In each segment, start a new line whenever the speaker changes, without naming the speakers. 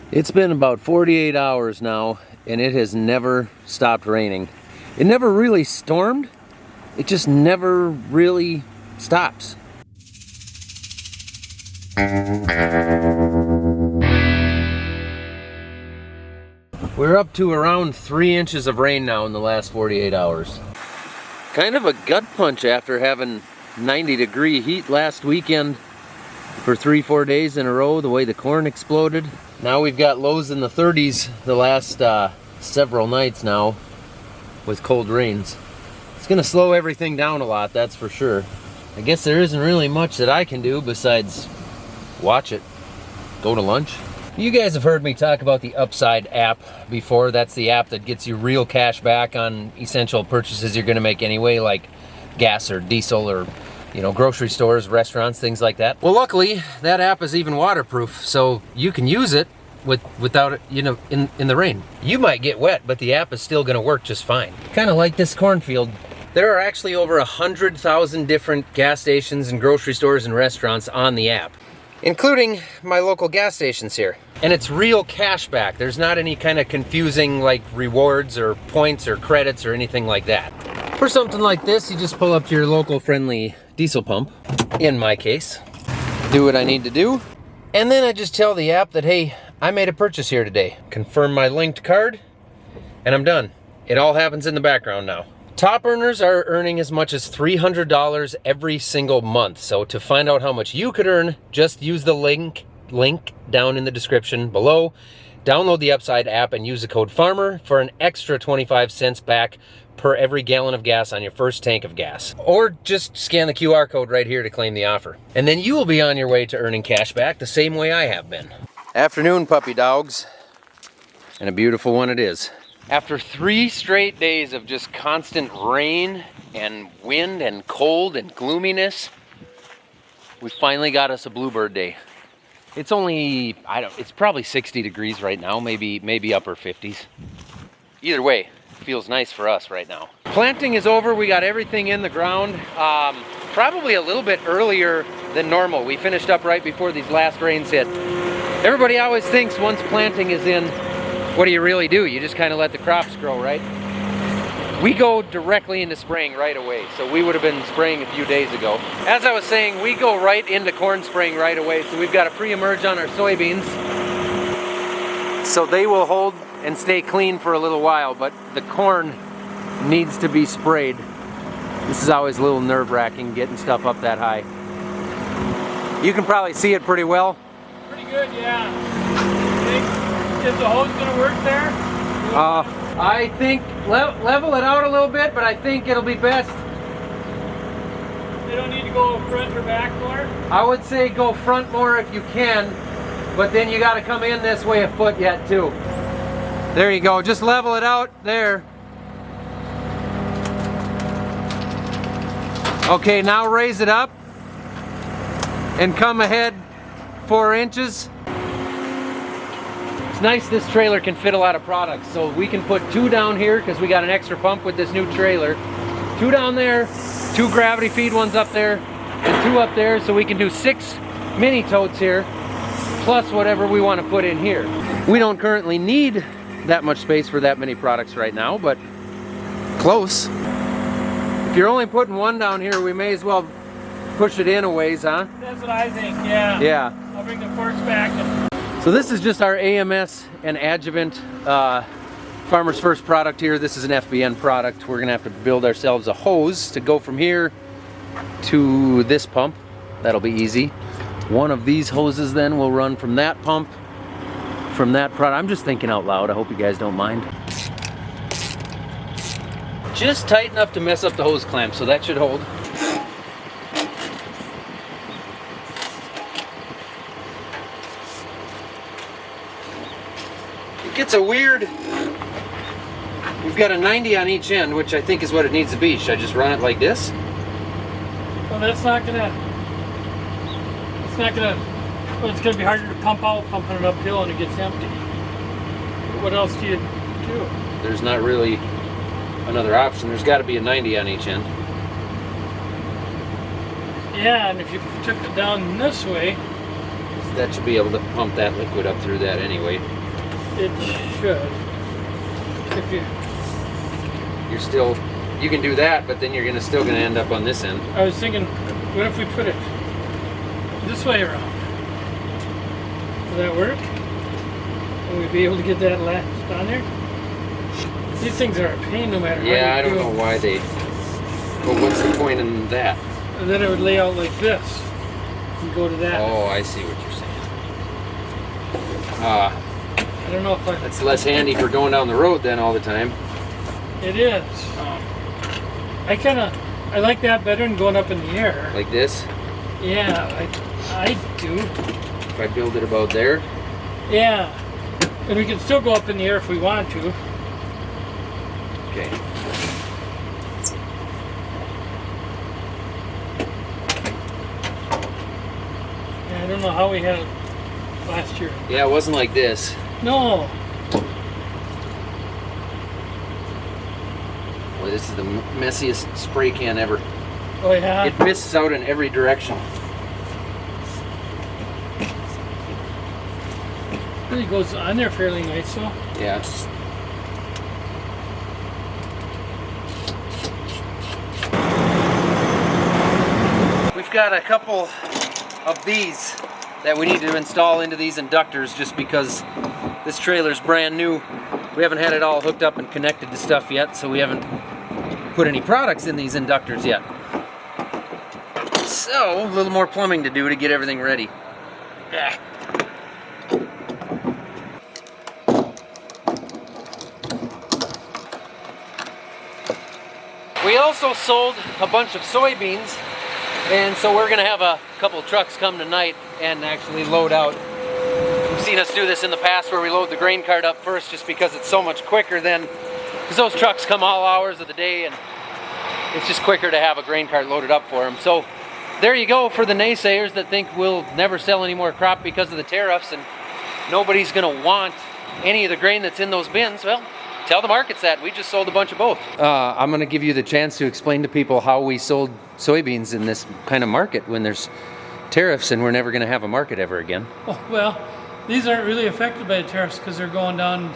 It's been about 48 hours now, and it has never stopped raining. It never really stormed. It just never really stops. We're up to around 3 inches of rain now in the last 48 hours. Kind of a gut punch after having 90-degree heat last weekend for 3-4 days in a row, the way the corn exploded. Now we've got lows in the 30s the last several nights now with cold rains. It's gonna slow everything down a lot, that's for sure. I guess there isn't really much that I can do besides watch it, go to lunch. You guys have heard me talk about the Upside app before. That's the app that gets you real cash back on essential purchases you're gonna make anyway, like gas or diesel or grocery stores, restaurants, things like that. Well, luckily, that app is even waterproof, so you can use it without it, in the rain. You might get wet, but the app is still gonna work just fine. Kind of like this cornfield. There are actually over 100,000 different gas stations and grocery stores and restaurants on the app, including my local gas stations here. And it's real cash back. There's not any kind of confusing like rewards or points or credits or anything like that. For something like this, you just pull up to your local friendly diesel pump, in my case, do what I need to do, and then I just tell the app that, hey, I made a purchase here today. Confirm my linked card, and I'm done. It all happens in the background now. Top earners are earning as much as $300 every single month. So to find out how much you could earn, just use the link down in the description below. Download the Upside app and use the code FARMER for an extra 25 cents back per every gallon of gas on your first tank of gas. Or just scan the QR code right here to claim the offer. And then you will be on your way to earning cash back the same way I have been. Afternoon, puppy dogs. And a beautiful one it is. After 3 straight days of just constant rain and wind and cold and gloominess, we finally got us a bluebird day. It's only, it's probably 60 degrees right now, maybe upper 50s. Either way, it feels nice for us right now. Planting is over, we got everything in the ground, probably a little bit earlier than normal. We finished up right before these last rains hit. Everybody always thinks once planting is in, what do you really do? You just kind of let the crops grow, right? We go directly into spraying right away, so we would have been spraying a few days ago. As I was saying, we go right into corn spraying right away, so we've got a pre-emerge on our soybeans, so they will hold and stay clean for a little while, but the corn needs to be sprayed. This is always a little nerve-wracking getting stuff up that high. You can probably see it pretty well.
Pretty good, yeah. Is the hose gonna work there?
I think level it out a little bit, but I think it'll be best.
They don't need to go front or back more?
I would say go front more if you can, but then you gotta come in this way a foot yet too. There you go, just level it out there. Okay, now raise it up and come ahead 4 inches. It's nice this trailer can fit a lot of products, so we can put 2 down here because we got an extra pump with this new trailer. 2 down there, 2 gravity feed ones up there, and 2 up there, so we can do 6 mini totes here, plus whatever we want to put in here. We don't currently need that much space for that many products right now, but close. If you're only putting 1 down here, we may as well push it in a ways, huh?
That's what I think, yeah.
Yeah.
I'll bring the forks back.
So this is just our AMS and adjuvant Farmer's First product here. This is an FBN product. We're gonna have to build ourselves a hose to go from here to this pump. That'll be easy. One of these hoses then will run from that pump, from that product. I'm just thinking out loud. I hope you guys don't mind. Just tight enough to mess up the hose clamp, so that should hold. It's a weird, we've got a 90 on each end, which I think is what it needs to be. Should I just run it like this?
Well, that's not gonna, well, it's gonna be harder to pump out, pumping it uphill and it gets empty. What else do you do?
There's not really another option. There's got to be a 90 on each end.
Yeah, and if you took it down this way,
that should be able to pump that liquid up through that anyway.
It should. If
You're still, you can do that, but then you're still gonna end up on this end.
I was thinking, what if we put it this way around? Will that work? Will we be able to get that latched on there? These things are a pain no matter how
Yeah, I
you
don't
do
know
them.
why they. But what's the point in that?
And then it would lay out like this and go to that.
Oh, I see what you're saying.
I don't know if
That's less handy for going down the road then all the time.
It is. I like that better than going up in the air.
Like this.
Yeah, I do.
If I build it about there.
Yeah. And we can still go up in the air if we want to.
Okay.
Yeah, I don't know how we had it last year.
Yeah, it wasn't like this.
No.
Boy, this is the messiest spray can ever.
Oh yeah.
It pisses out in every direction.
Really goes on there fairly nice though.
Yeah. We've got a couple of these that we need to install into these inductors just because this trailer's brand new. We haven't had it all hooked up and connected to stuff yet, so we haven't put any products in these inductors yet. So, a little more plumbing to do to get everything ready. Yeah. We also sold a bunch of soybeans, and so we're gonna have a couple trucks come tonight and actually load out. You've seen us do this in the past where we load the grain cart up first just because it's so much quicker than, because those trucks come all hours of the day and it's just quicker to have a grain cart loaded up for them. So there you go for the naysayers that think we'll never sell any more crop because of the tariffs and nobody's gonna want any of the grain that's in those bins. Well, tell the markets that. We just sold a bunch of both. I'm gonna give you the chance to explain to people how we sold soybeans in this kind of market when there's tariffs and we're never gonna have a market ever again.
Oh, well, these aren't really affected by the tariffs because they're going down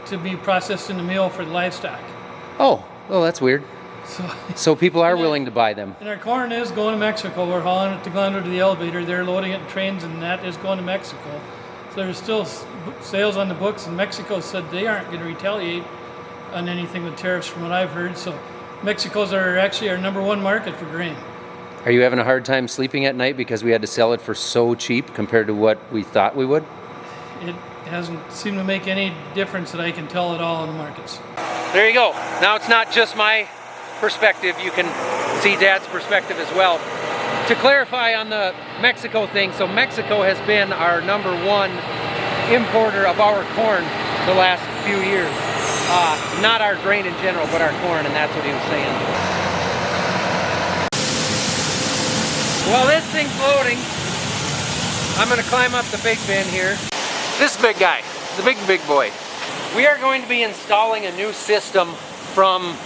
to be processed in the mill for the livestock.
Oh, well, that's weird. So people are
And
willing to buy them.
And our corn is going to Mexico. We're hauling it to Glendale to the elevator. They're loading it in trains and that is going to Mexico. So there's still sales on the books, and Mexico said they aren't going to retaliate on anything with tariffs from what I've heard. So Mexico's actually our #1 market for grain.
Are you having a hard time sleeping at night because we had to sell it for so cheap compared to what we thought we would?
It hasn't seemed to make any difference that I can tell at all in the markets.
There you go. Now it's not just my perspective. You can see Dad's perspective as well. To clarify on the Mexico thing, so Mexico has been our #1 importer of our corn the last few years. Not our grain in general, but our corn, and that's what he was saying. While this thing's loading, I'm gonna climb up the big bin here. This big guy, the big boy. We are going to be installing a new system from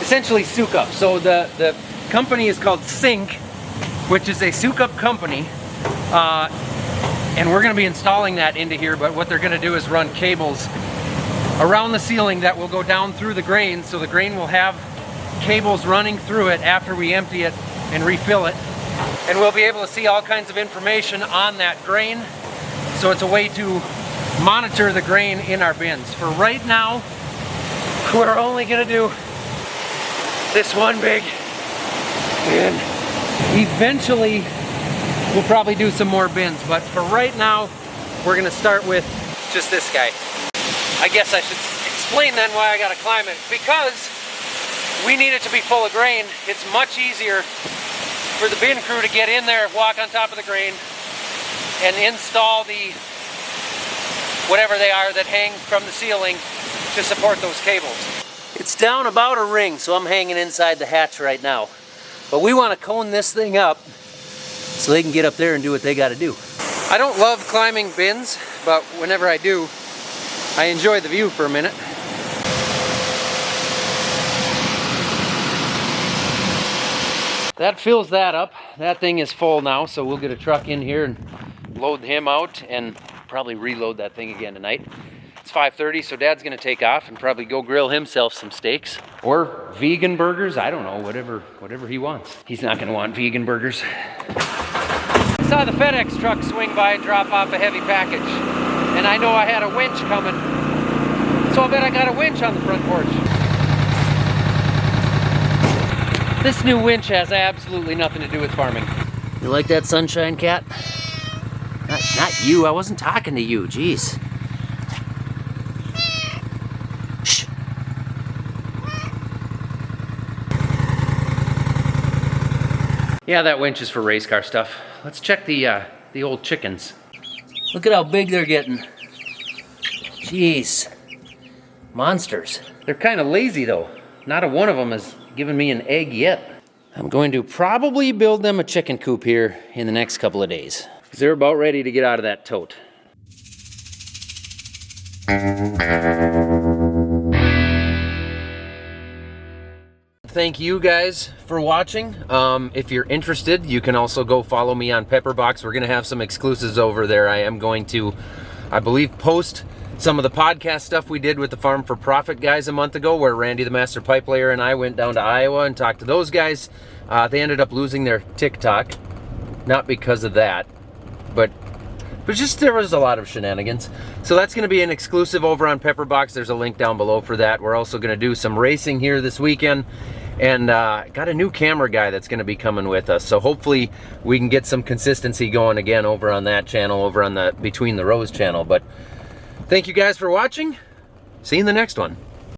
essentially Sukup. So the company is called Sync, which is a Sukup company, and we're going to be installing that into here. But what they're going to do is run cables around the ceiling that will go down through the grain, so the grain will have cables running through it after we empty it and refill it, and we'll be able to see all kinds of information on that grain. So it's a way to monitor the grain in our bins. For right now, we're only going to do this one big bin. Eventually we'll probably do some more bins, but for right now we're gonna start with just this guy. I guess I should explain then why I gotta climb it. Because we need it to be full of grain, it's much easier for the bin crew to get in there, walk on top of the grain, and install the whatever they are that hang from the ceiling to support those cables. It's down about a ring, so I'm hanging inside the hatch right now. But we want to cone this thing up so they can get up there and do what they got to do. I don't love climbing bins, but whenever I do, I enjoy the view for a minute. That fills that up. That thing is full now, so we'll get a truck in here and load him out and probably reload that thing again tonight. It's 5:30, so Dad's gonna take off and probably go grill himself some steaks. Or vegan burgers, I don't know, whatever he wants. He's not gonna want vegan burgers. I saw the FedEx truck swing by and drop off a heavy package. And I know I had a winch coming. So I bet I got a winch on the front porch. This new winch has absolutely nothing to do with farming. You like that sunshine, cat? Not you, I wasn't talking to you, jeez. Shh. Yeah, that winch is for race car stuff. Let's check the old chickens. Look at how big they're getting. Jeez. Monsters. They're kind of lazy though. Not a one of them has given me an egg yet. I'm going to probably build them a chicken coop here in the next couple of days. They're about ready to get out of that tote. Thank you guys for watching. If you're interested, you can also go follow me on Pepperbox. We're gonna have some exclusives over there. I am going to, I believe, post some of the podcast stuff we did with the Farm for Profit guys a month ago, where Randy the Master Pipe Layer and I went down to Iowa and talked to those guys. They ended up losing their TikTok, not because of that, but just there was a lot of shenanigans. So that's going to be an exclusive over on Pepperbox. There's a link down below for that. We're also going to do some racing here this weekend, and got a new camera guy that's going to be coming with us. So hopefully we can get some consistency going again over on that channel, over on the Between the Rows channel. But thank you guys for watching. See you in the next one.